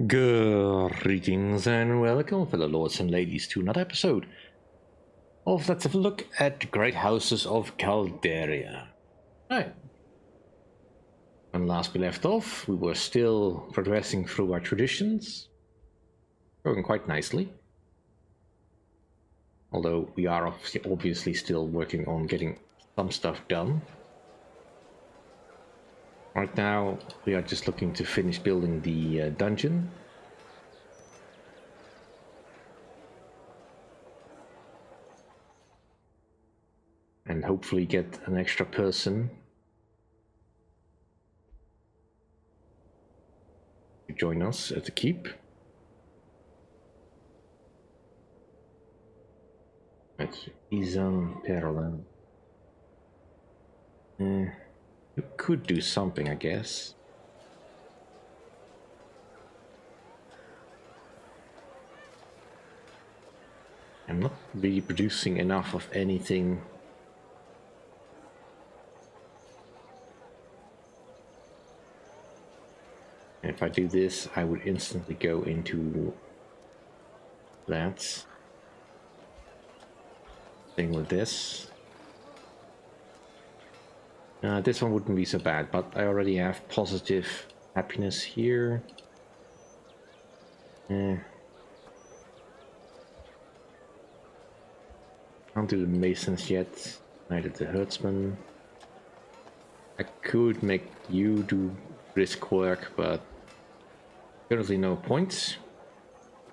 Greetings and welcome, fellow lords and ladies, to another episode of Let's Have a Look at the Great Houses of Calderia. Right. When last we left off, we were still progressing through our traditions, going quite nicely. Although we are obviously still working on getting some stuff done. Right now, we are just looking to finish building the dungeon. And hopefully get an extra person to join us at the keep. That's Izan Perlan. You could do something, I guess. I'm not really producing enough of anything. And if I do this, I would instantly go into that. Thing with this. This one wouldn't be so bad, but I already have positive happiness here. Can't do the masons yet, neither the herdsman. I could make you do brisk work, but currently no points.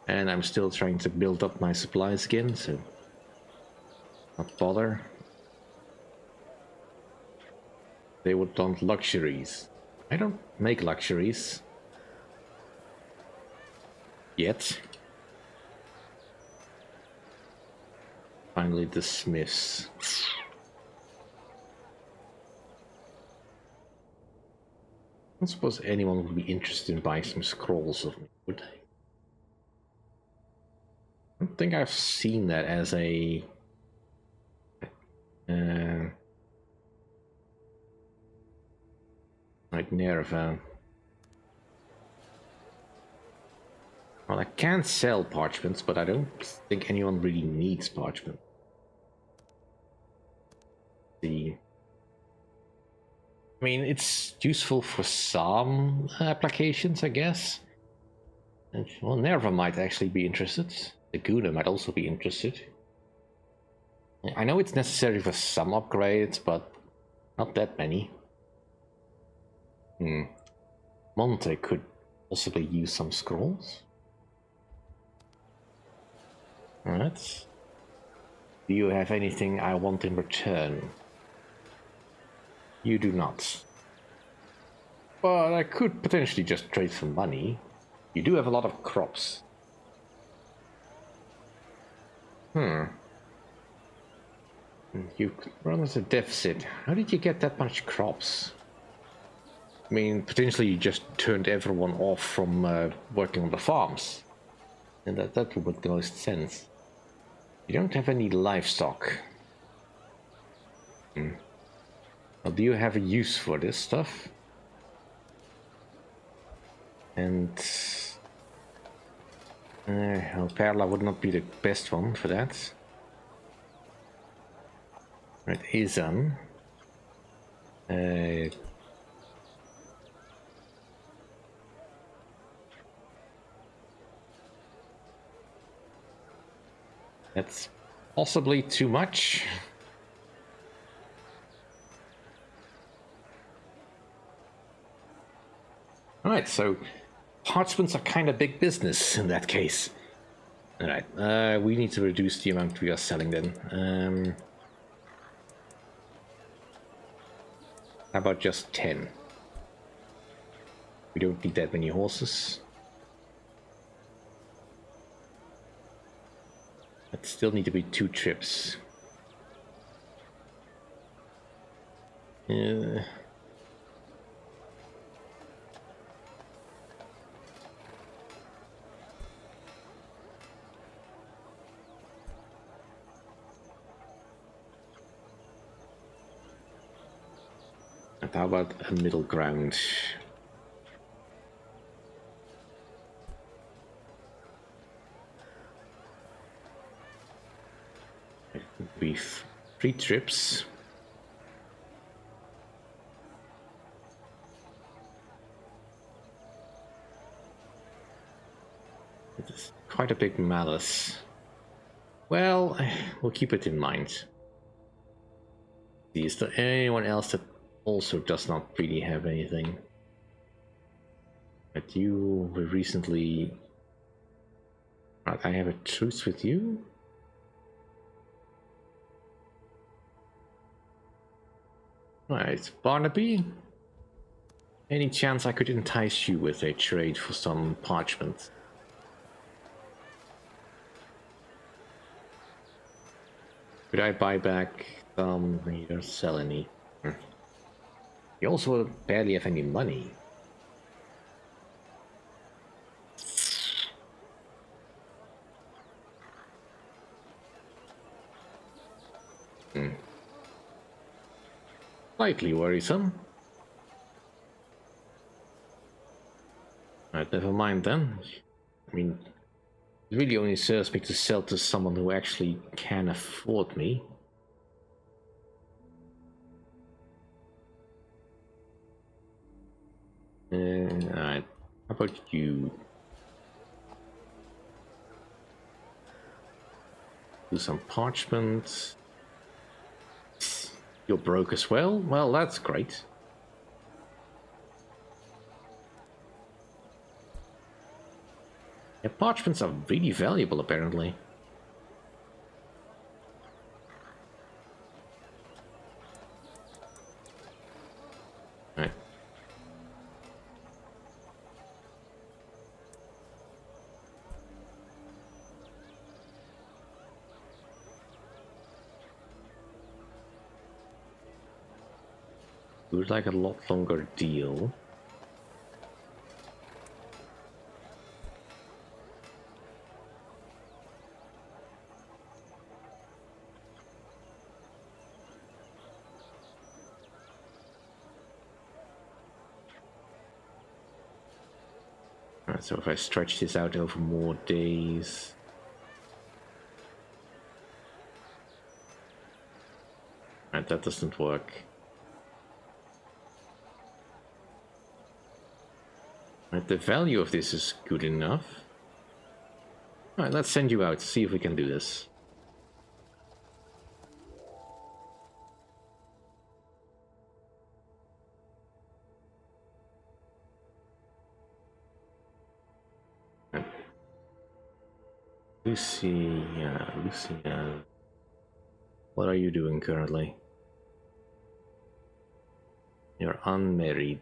And I'm still trying to build up my supplies again, so not bother. They would want luxuries. I don't make luxuries. Yet. Finally the smiths. I don't suppose anyone would be interested in buying some scrolls of me, would they? I don't think I've seen that as a... like Nerva. Well, I can sell parchments, but I don't think anyone really needs parchment. I mean, it's useful for some applications, I guess. And, well, Nerva might actually be interested. The Guna might also be interested. I know it's necessary for some upgrades, but not that many. Monte could possibly use some scrolls. Alright. Do you have anything I want in return? You do not. But I could potentially just trade for money. You do have a lot of crops. You run as a deficit. How did you get that much crops? I mean, potentially you just turned everyone off from working on the farms. And that would make the most sense. You don't have any livestock. Well, do you have a use for this stuff? And... well, Perla would not be the best one for that. Right, Izan. That's possibly too much. Alright, so parchments are kind of big business in that case. Alright, we need to reduce the amount we are selling then. How about just 10? We don't need that many horses. That still need to be 2 trips. And how about a middle ground? We've 3 trips. It is quite a big malice. Well, we'll keep it in mind. Is there anyone else that also does not really have anything? But you were recently... Right, I have a truce with you? Right, Barnaby? Any chance I could entice you with a trade for some parchment? Could I buy back some? You don't sell any. You also barely have any money. Slightly worrisome. Alright, never mind then. I mean, it really only serves me to sell to someone who actually can afford me. Alright, how about you? Do some parchment. You're broke as well? Well, that's great. Yeah, parchments are really valuable, apparently. Right. Would like a lot longer deal. Alright, so if I stretch this out over more days... Alright, that doesn't work. Alright, the value of this is good enough. Alright, let's send you out, see if we can do this. Lucia. What are you doing currently? You're unmarried.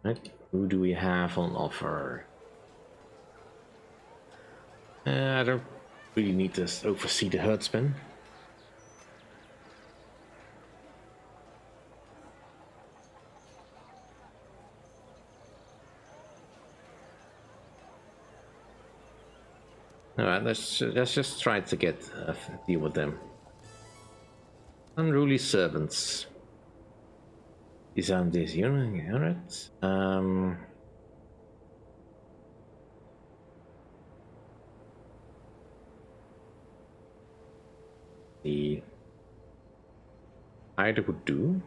Right, who do we have on offer? I don't really need to oversee the herdsman. Alright, let's just try to get deal with them. Unruly servants. Disarm this unit. Alright. The either would do.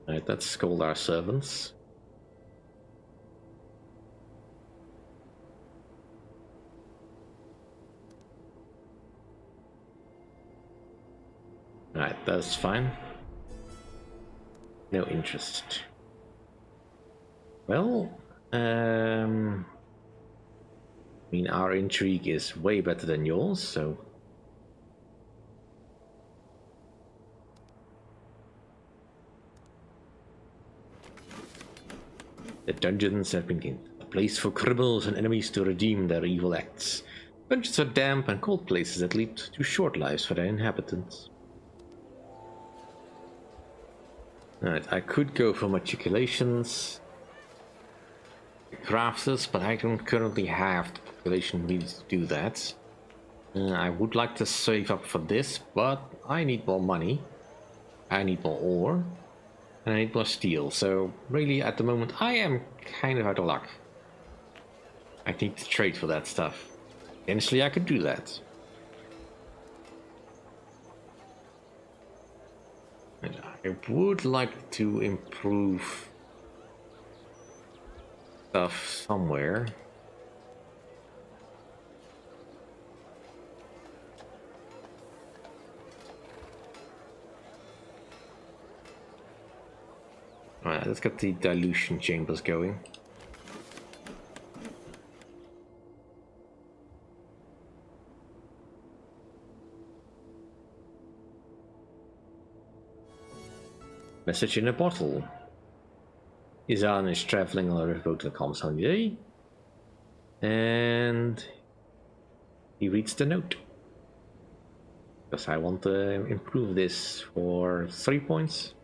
Alright, let's scold our servants. Alright, that's fine. No interest. Well, I mean, our intrigue is way better than yours, so... The dungeons have been a place for criminals and enemies to redeem their evil acts. Dungeons are damp and cold places that lead to short lives for their inhabitants. Alright, I could go for matriculations. I crafters, but I don't currently have the population really to do that. I would like to save up for this, but I need more money. I need more ore. And I need more steel. So really, at the moment, I am kind of out of luck. I need to trade for that stuff. Eventually, I could do that. And I would like to improve stuff somewhere. Alright, let's get the dilution chambers going. Message in a bottle. Izan is traveling on a riverboat to the comms holiday. And he reads the note. Because I want to improve this for 3 points.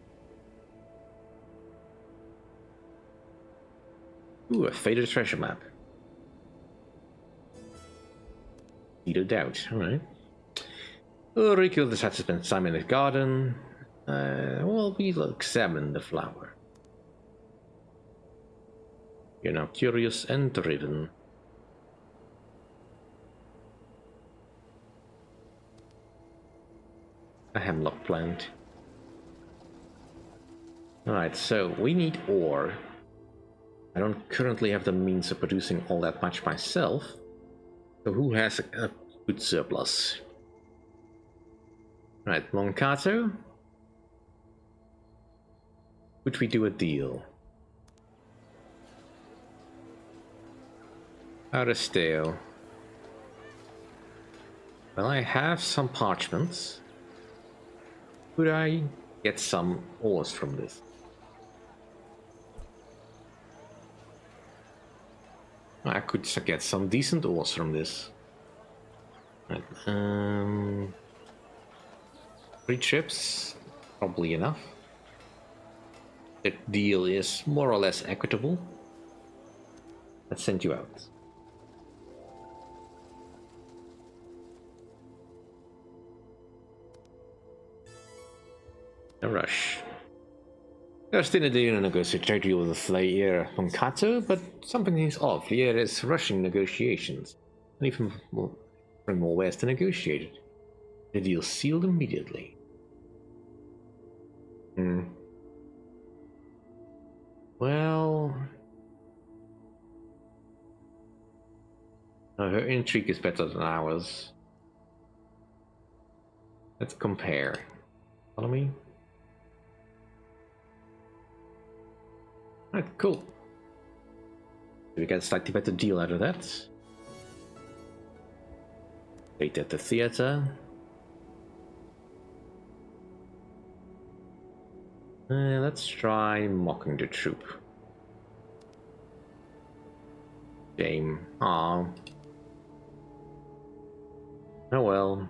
Ooh, a faded treasure map. No doubt, alright. Rico decides to spend time in his garden. Well, we'll examine the flower. You're now curious and driven. A hemlock plant. Alright, so we need ore. I don't currently have the means of producing all that much myself. So who has a good surplus? Alright, Moncato. Would we do a deal? Aristeo. Well, I have some parchments. Could I get some ores from this? I could get some decent ores from this. Right, 3 trips, probably enough. The deal is more or less equitable. Let's send you out. A rush. There's still a deal to negotiate with the Slayer from Kato, but something is off. Lier is rushing negotiations, and even more, bring more wares to negotiate it. The deal sealed immediately. Well, her intrigue is better than ours. Let's compare. Follow me. Alright, cool. We get a slightly better deal out of that. Wait at the theater. Let's try mocking the troop. Shame. Aww. Oh well.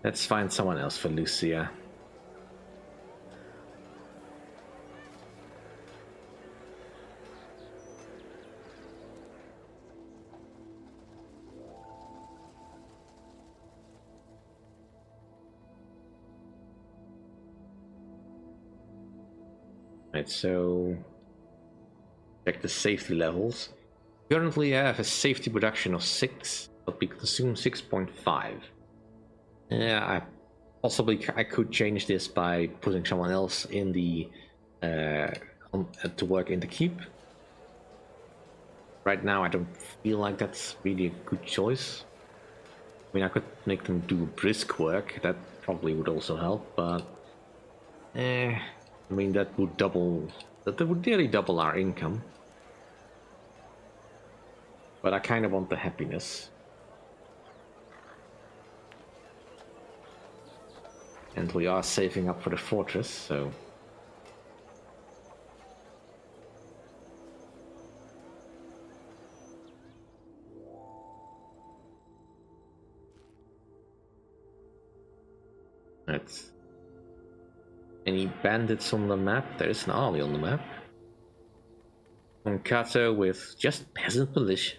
Let's find someone else for Lucia. Right, so check the safety levels. Currently I have a safety reduction of 6, but we consume 6.5. Yeah, I could change this by putting someone else in the to work in the keep. Right now I don't feel like that's really a good choice. I mean, I could make them do brisk work, that probably would also help, but I mean, that would nearly double our income. But I kind of want the happiness. And we are saving up for the fortress, so... That's... Any bandits on the map? There is an army on the map. On Kato with just peasant militia.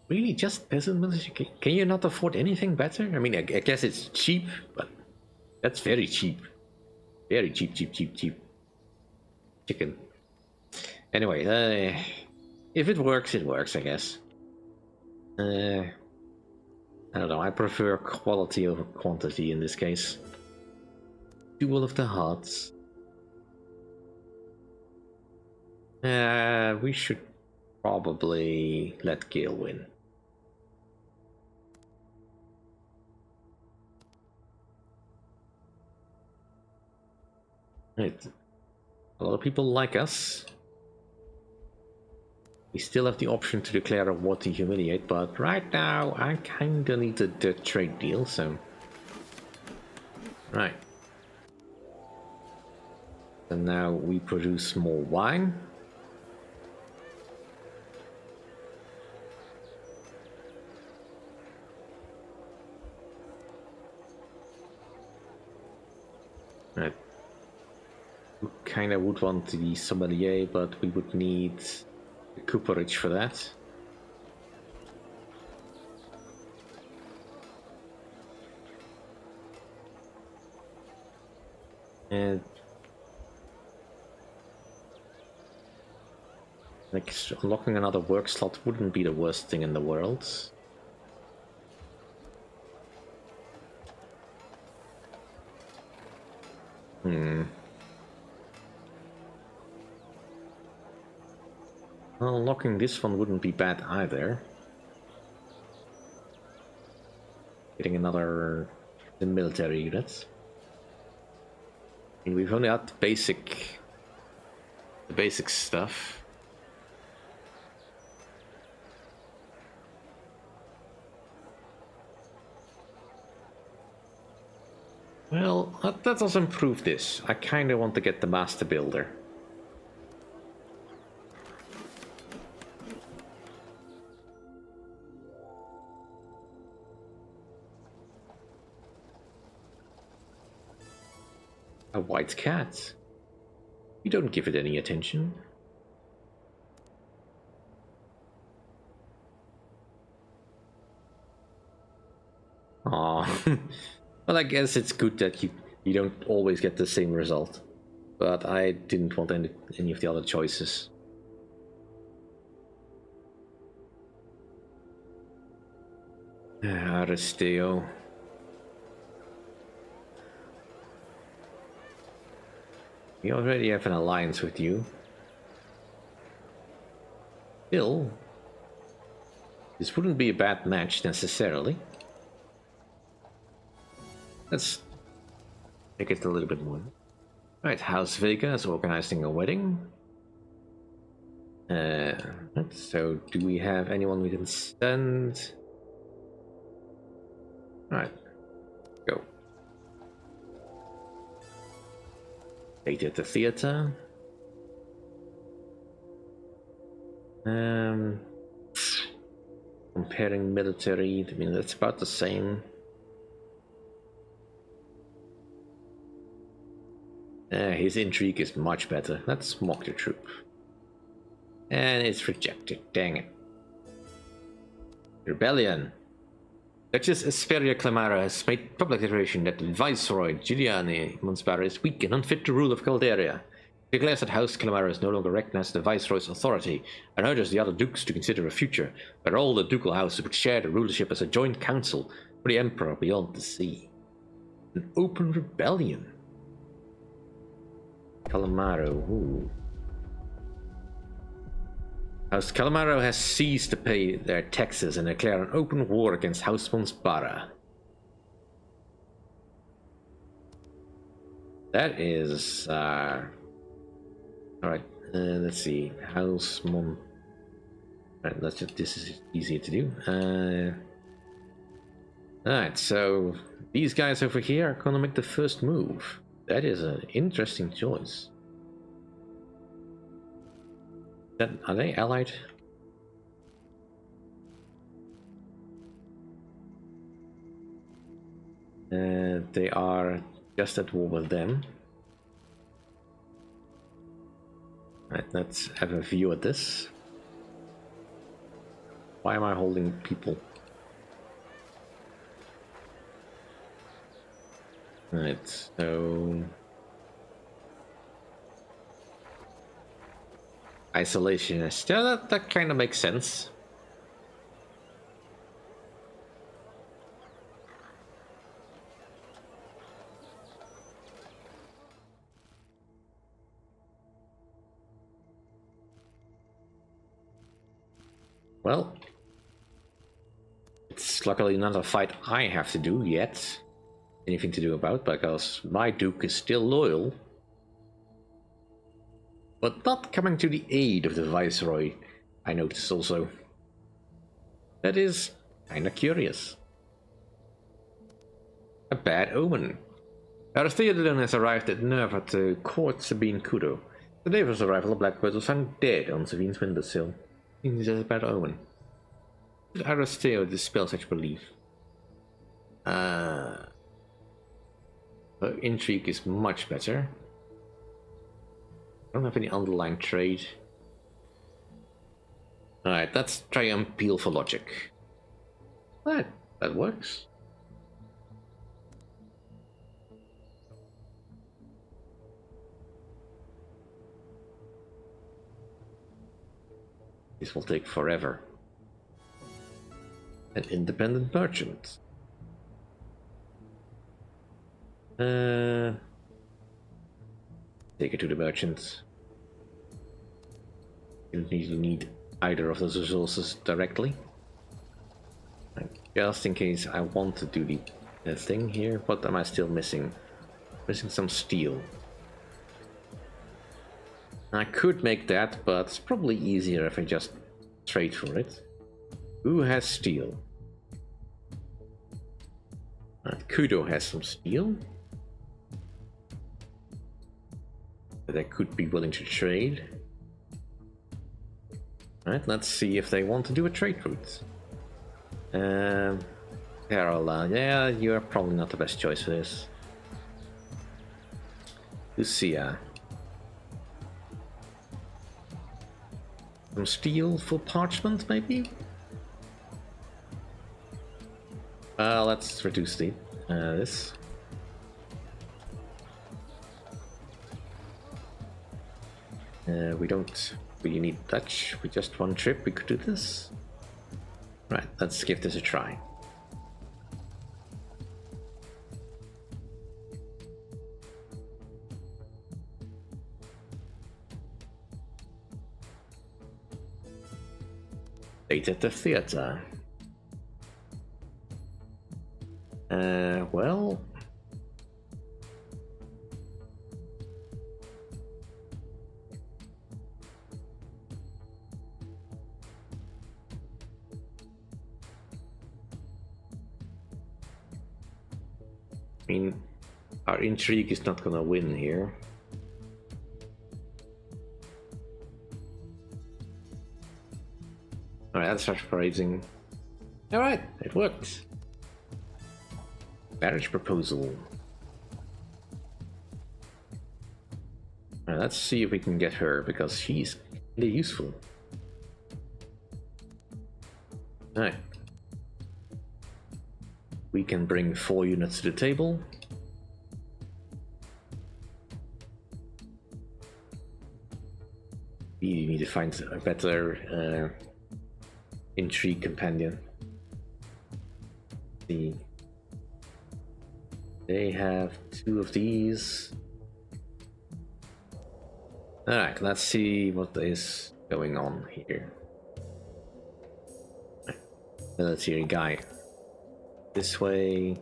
Really, just peasant militia? Can you not afford anything better? I mean, I guess it's cheap, but that's very cheap. Very cheap, cheap, cheap, cheap. Chicken. Anyway, if it works, it works, I guess. I don't know, I prefer quality over quantity in this case. Duel of the Hearts. We should probably let Gale win. Right. A lot of people like us. We still have the option to declare a war to humiliate, but right now I kinda need the trade deal, so... Right. And now we produce more wine. Right. We kinda would want the sommelier, but we would need the cooperage for that. And like unlocking another work slot wouldn't be the worst thing in the world. Well, unlocking this one wouldn't be bad either. Getting another military unit. I mean, we've only got the basic stuff. Well, that does improve this. I kinda want to get the Master Builder. A white cat. You don't give it any attention. Aw. Well, I guess it's good that you don't always get the same result. But I didn't want any of the other choices. Aristeo. We already have an alliance with you. Still, this wouldn't be a bad match necessarily. Let's make it a little bit more. Right, House Vega is organizing a wedding. So do we have anyone we can send? Right, go. Date at the theater. Comparing military, I mean, that's about the same. His intrigue is much better. Let's mock the troop. And it's rejected, dang it. Rebellion. Duchess Esperia Clamara has made public declaration that Viceroy Giuliani Monspara is weak and unfit to rule of Calderia. She declares that House Clamara is no longer recognized the Viceroy's authority and urges the other dukes to consider a future where all the ducal houses would share the rulership as a joint council for the Emperor beyond the sea. An open rebellion. Calamaro, ooh. House Calamaro has ceased to pay their taxes and declared an open war against House Monspara. That is, alright, let's see, House Mon... Alright, let's just, this is easier to do. Alright, so these guys over here are gonna make the first move. That is an interesting choice. Are they allied? They are just at war with them. Right, let's have a view at this. Why am I holding people? Right, so... Isolationist. Yeah, that kind of makes sense. Well, it's luckily not a fight I have to do yet. Anything to do about, because my Duke is still loyal. But not coming to the aid of the Viceroy, I noticed also. That is kinda curious. A bad omen. Aristotle has arrived at Nerva to court Sabine Kudo. The day of his arrival, a blackbird was found dead on Sabine's windowsill. It's a bad omen. Did Aristotle dispel such belief? Her intrigue is much better. I don't have any underlying trade. Alright, let's try and appeal for logic. That works. This will take forever. An independent merchant. Take it to the merchant. You don't really need either of those resources directly. Just in case I want to do the thing here, what am I still missing? Missing some steel. I could make that, but it's probably easier if I just trade for it. Who has steel? Kudo has some steel that I could be willing to trade. Alright, let's see if they want to do a trade route. Carola, yeah, you're probably not the best choice for this. Lucia. Some steel for parchment, maybe? Let's reduce this. We don't really need Dutch. With just one trip, we could do this. Right, let's give this a try. Late at the theater. Well... I mean, our intrigue is not gonna win here. Alright, that's surprising. Alright, it worked. Marriage proposal. Alright, let's see if we can get her, because she's really useful. Alright. We can bring 4 units to the table. We need to find a better intrigue companion. They have 2 of these. Alright, let's see what is going on here. Military guy. This way.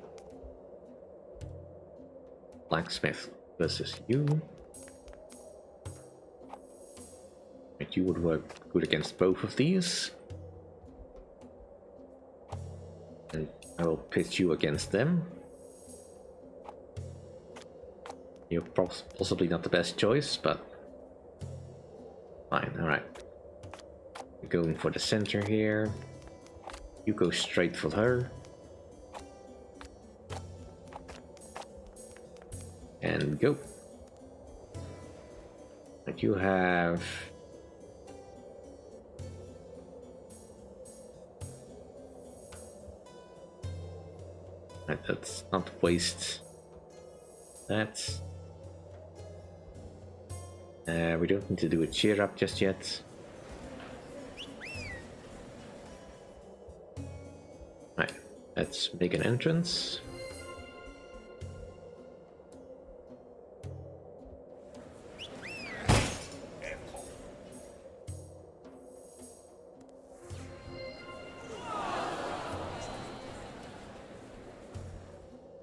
Blacksmith versus you. Right, you would work good against both of these. And I will pit you against them. You're possibly not the best choice, but fine, alright. Going for the center here. You go straight for her. And go. Right, you have... Right, let's not waste that. We don't need to do a cheer up just yet. Right, let's make an entrance.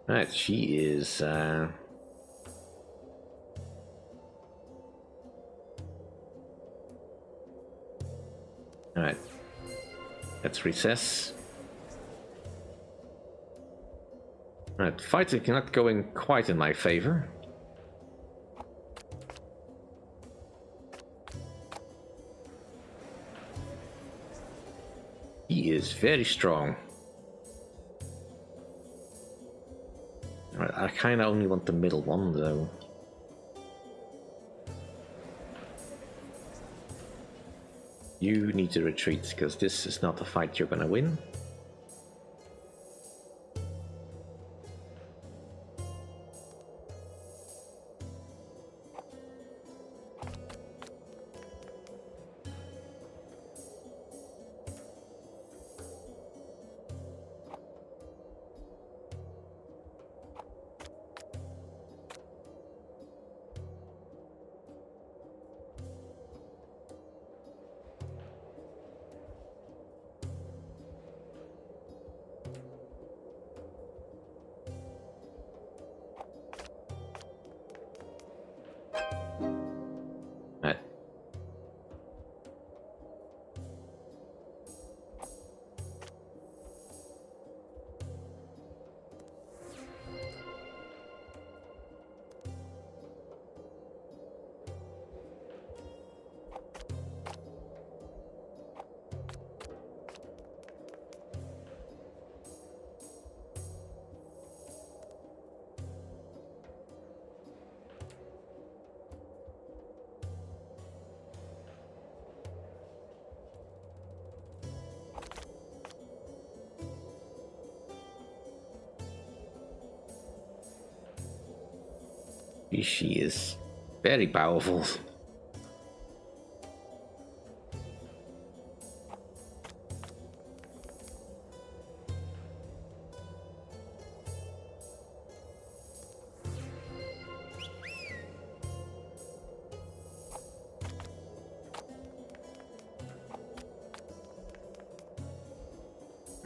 Right, she is Alright, let's recess. Alright, fighting not going quite in my favor. He is very strong. Alright, I kinda only want the middle one though. You need to retreat, because this is not a fight you're gonna win. Right. She is very powerful.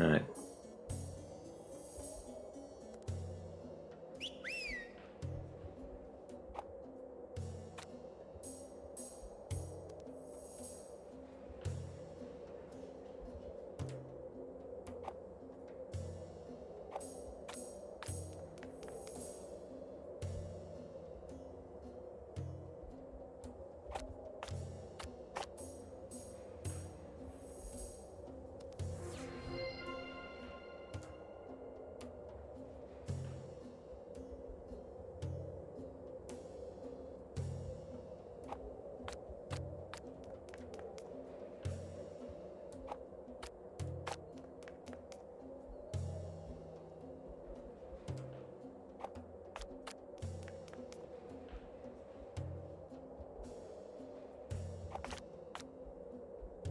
Alright.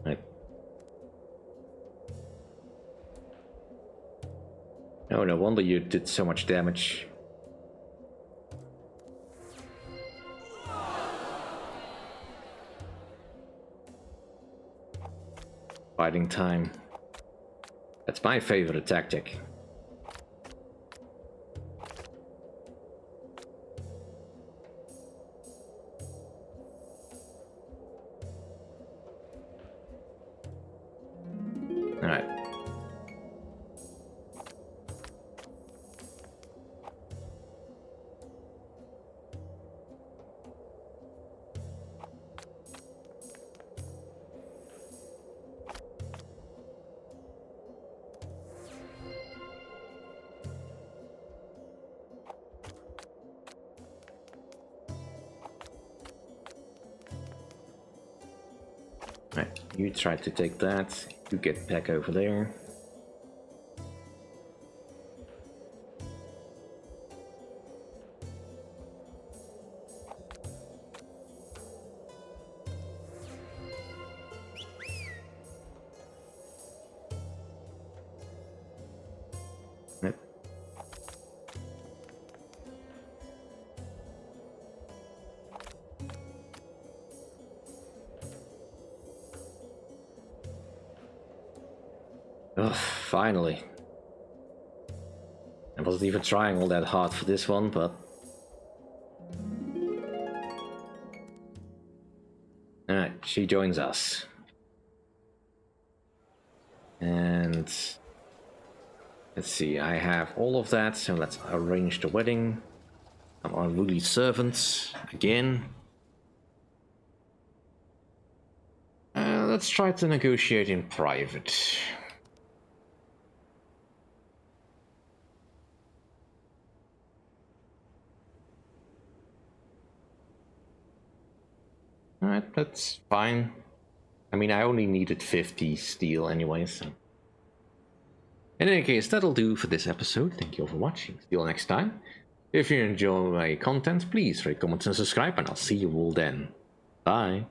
Right. Oh, no wonder you did so much damage. Fighting time. That's my favorite tactic. Alright. You try to take that. You get back over there. Yep. Ugh, finally. I wasn't even trying all that hard for this one, but... Alright, she joins us. And... let's see, I have all of that, so let's arrange the wedding. Some unruly servants, again. Let's try to negotiate in private. Alright, that's fine. I mean, I only needed 50 steel anyway, so... In any case, that'll do for this episode. Thank you all for watching. See you all next time. If you enjoy my content, please rate, comment, and subscribe, and I'll see you all then. Bye.